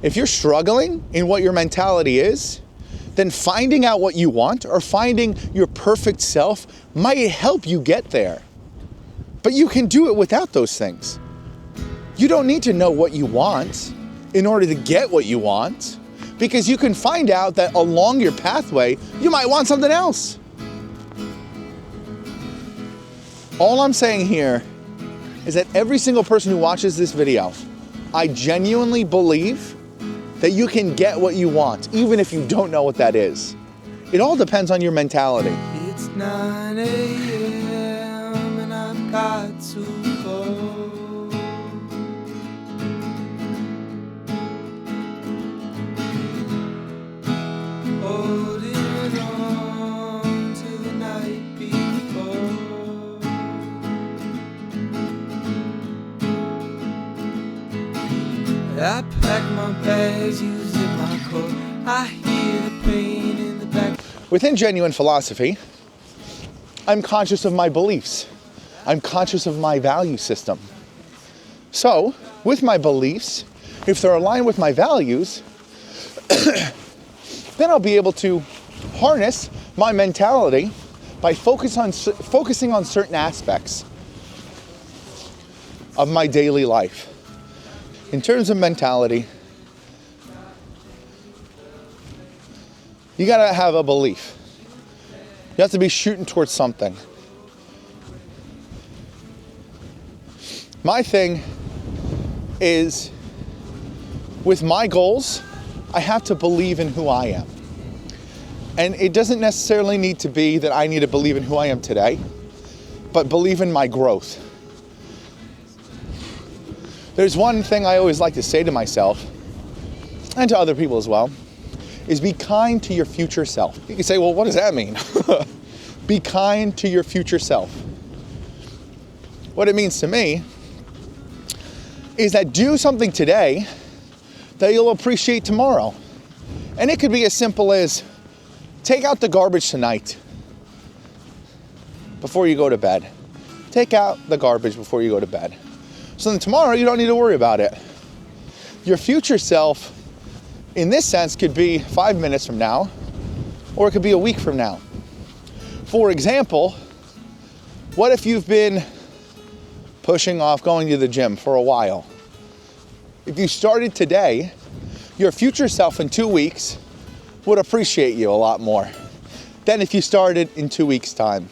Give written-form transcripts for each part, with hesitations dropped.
If you're struggling in what your mentality is, then finding out what you want or finding your perfect self might help you get there. But you can do it without those things. You don't need to know what you want in order to get what you want, because you can find out that along your pathway, you might want something else. All I'm saying here is that every single person who watches this video, I genuinely believe that you can get what you want, even if you don't know what that is. It all depends on your mentality. It's 9 a.m. and I've got to go. Holding on to the night before. I pack my bags, use in my coat. I hear the pain in the back. Within genuine philosophy, I'm conscious of my beliefs. I'm conscious of my value system. So, with my beliefs, if they're aligned with my values, then I'll be able to harness my mentality by focusing on certain aspects of my daily life. In terms of mentality, you gotta have a belief. You have to be shooting towards something. My thing is, with my goals, I have to believe in who I am. And it doesn't necessarily need to be that I need to believe in who I am today, but believe in my growth. There's one thing I always like to say to myself, and to other people as well, is be kind to your future self. You can say, well, what does that mean? Be kind to your future self. What it means to me is that do something today that you'll appreciate tomorrow. And it could be as simple as take out the garbage tonight before you go to bed. Take out the garbage before you go to bed. So then tomorrow you don't need to worry about it. Your future self, in this sense, could be 5 minutes from now, or it could be a week from now. For example, what if you've been pushing off going to the gym for a while? If you started today, your future self in 2 weeks would appreciate you a lot more than if you started in 2 weeks' time.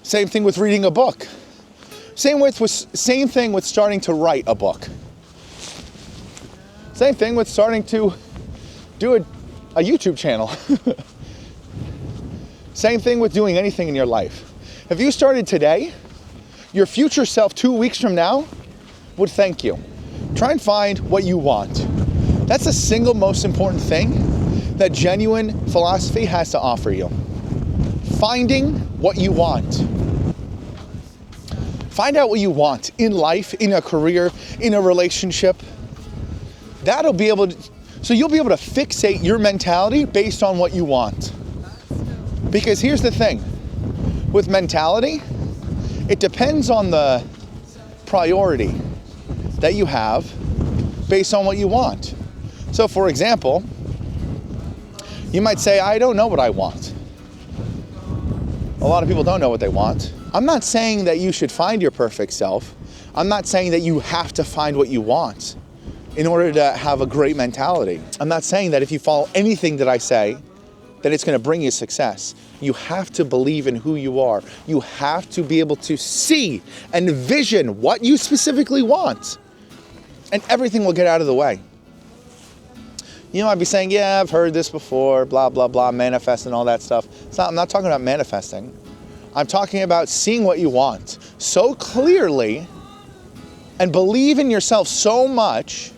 Same thing with reading a book. Same thing with starting to write a book. Same thing with starting to do a YouTube channel. Same thing with doing anything in your life. If you started today, your future self 2 weeks from now would thank you. Try and find what you want. That's the single most important thing that genuine philosophy has to offer you. Finding what you want. Find out what you want in life, in a career, in a relationship. That'll be able to, so you'll be able to fixate your mentality based on what you want. Because here's the thing, with mentality, it depends on the priority that you have based on what you want. So for example, you might say, I don't know what I want. A lot of people don't know what they want. I'm not saying that you should find your perfect self. I'm not saying that you have to find what you want in order to have a great mentality. I'm not saying that if you follow anything that I say, that it's going to bring you success. You have to believe in who you are. You have to be able to see and vision what you specifically want, and everything will get out of the way. You might be saying, yeah, I've heard this before, blah, blah, blah, manifest and all that stuff. I'm not talking about manifesting. I'm talking about seeing what you want so clearly and believe in yourself so much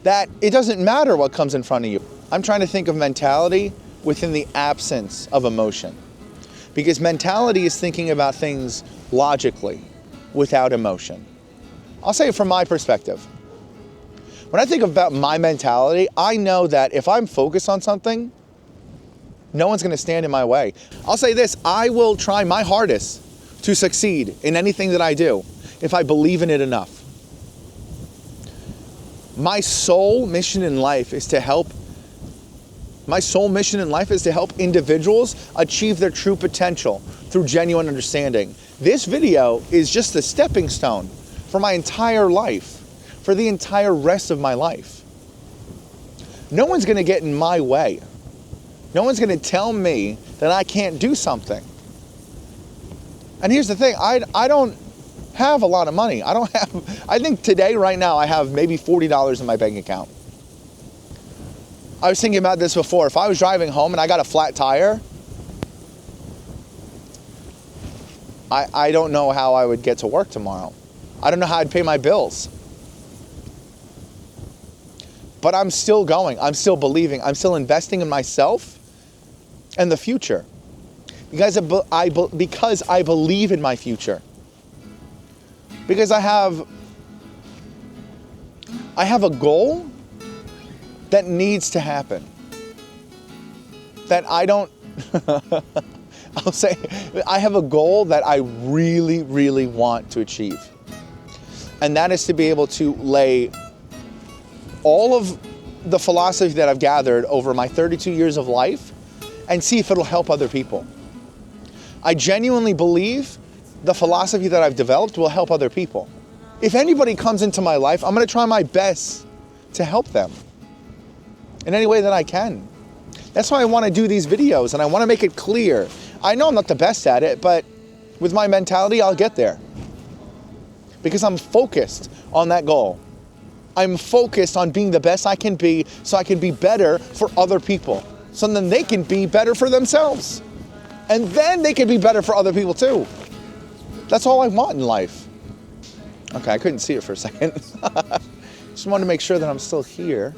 that it doesn't matter what comes in front of you. I'm trying to think of mentality within the absence of emotion, because mentality is thinking about things logically without emotion. I'll say it from my perspective. When I think about my mentality, I know that if I'm focused on something, no one's going to stand in my way. I'll say this, I will try my hardest to succeed in anything that I do if I believe in it enough. My sole mission in life is to help individuals achieve their true potential through genuine understanding. This video is just a stepping stone for my entire life, for the entire rest of my life. No one's gonna get in my way. No one's gonna tell me that I can't do something. And here's the thing, I don't have a lot of money. I think today, right now, I have maybe $40 in my bank account. I was thinking about this before. If I was driving home and I got a flat tire, I don't know how I would get to work tomorrow. I don't know how I'd pay my bills. But I'm still going. I'm still believing. I'm still investing in myself and the future. Because I believe in my future. Because I have a goal that needs to happen. That I don't, I'll say, I have a goal that I really, really want to achieve. And that is to be able to lay all of the philosophy that I've gathered over my 32 years of life and see if it'll help other people. I genuinely believe the philosophy that I've developed will help other people. If anybody comes into my life, I'm gonna try my best to help them in any way that I can. That's why I wanna do these videos, and I wanna make it clear. I know I'm not the best at it, but with my mentality, I'll get there. Because I'm focused on that goal. I'm focused on being the best I can be so I can be better for other people. So then they can be better for themselves. And then they can be better for other people too. That's all I want in life. Okay, I couldn't see it for a second. Just wanted to make sure that I'm still here.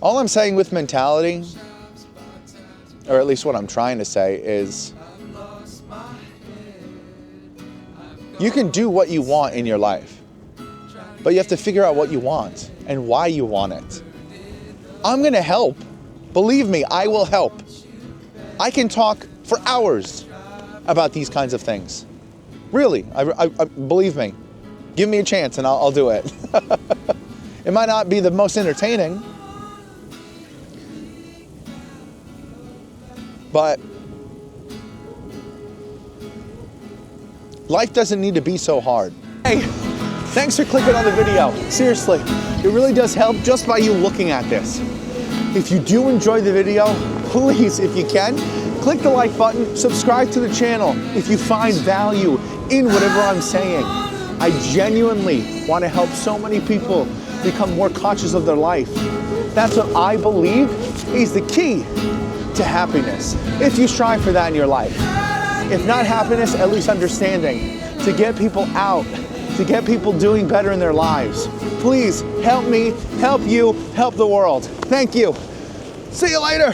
All I'm saying with mentality, or at least what I'm trying to say, is you can do what you want in your life, but you have to figure out what you want and why you want it. I'm gonna help. Believe me, I will help. I can talk for hours about these kinds of things. Really, I believe me. Give me a chance and I'll do it. It might not be the most entertaining, but life doesn't need to be so hard. Hey, thanks for clicking on the video. Seriously, it really does help just by you looking at this. If you do enjoy the video, please, if you can, click the like button, subscribe to the channel if you find value in whatever I'm saying. I genuinely want to help so many people become more conscious of their life. That's what I believe is the key to happiness, if you strive for that in your life. If not happiness, at least understanding, to get people out, to get people doing better in their lives. Please help me, help you, help the world. Thank you. See you later.